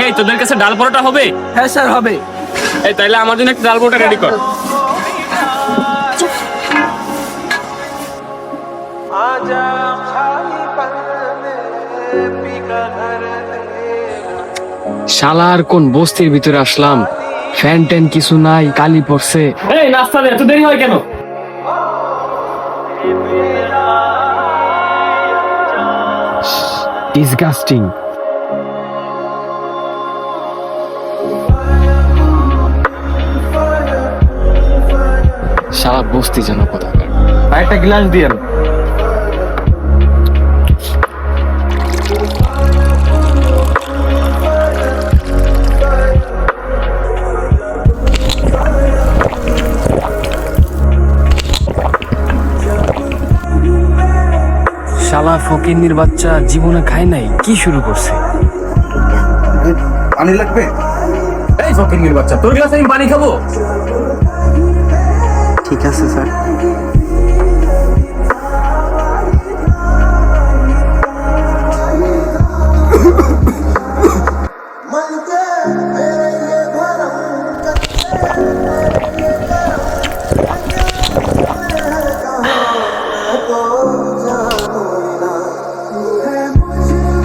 এই তোদের কাছে ডাল পরোটা হবে? হ্যাঁ স্যার হবে। এই তাইলে আমার জন্য একটা ডাল পরোটা রেডি কর। শালার কোন বস্তির ভিতরে আসলাম, ফ্যান ট্যান কিছু নাই, কালি পড়ছে। এই নাস্তা দে, এত দেরি হয় কেন? ডিসগাস্টিং। শালা বস্তি যেন কোথাকার। একটা গ্লাস দিয়েন। শালা ফকিন্নির বাচ্চা জীবনে খায় নাই, কি শুরু করছে? পানি লাগবে? এই ফকিন্নির বাচ্চা, তোর গ্লাসে আমি পানি খাবো? ঠিক আছে স্যার।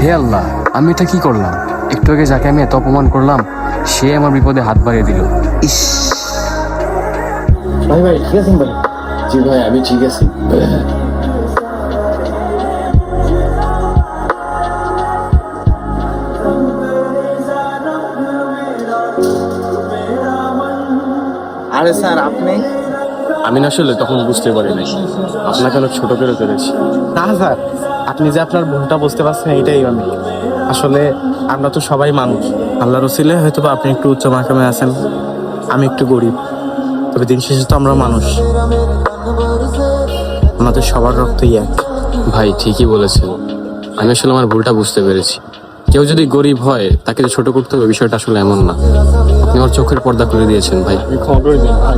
হে আল্লাহ, আমি এটা কি করলাম? একটু আগে যাকে আমি এত অপমান করলাম, সে আমার বিপদে হাত বাড়িয়ে দিল। ইস, ভাই ঠিক আছেন ভাই? জি ভাই আমি ঠিক আছি। আরে স্যার আপনি? আমি না আসলে তখন বুঝতে পারি নাই আপনাকে অনেক ছোট করে ফেলেছি। না স্যার, আপনি যে আপনার ভুলটা বুঝতে পারছেন এটাই অনেক। আসলে আমরা তো সবাই মানুষ। আল্লাহর ওসিলায় হয়তো বা আপনি একটু উচ্চ মাকামে আছেন, আমি একটু গরিব, তবে দিন শেষে তো আমরা মানুষ, আমাদের সবার রক্তই এক। ভাই ঠিকই বলেছেন, আমি আসলে আমার ভুলটা বুঝতে পেরেছি। কেউ যদি গরিব হয় তাকে যে ছোট করতে হবে বিষয়টা আসলে এমন না। আপনি আমার চোখের পর্দা করে দিয়েছেন ভাই। খবর দিন ভাই।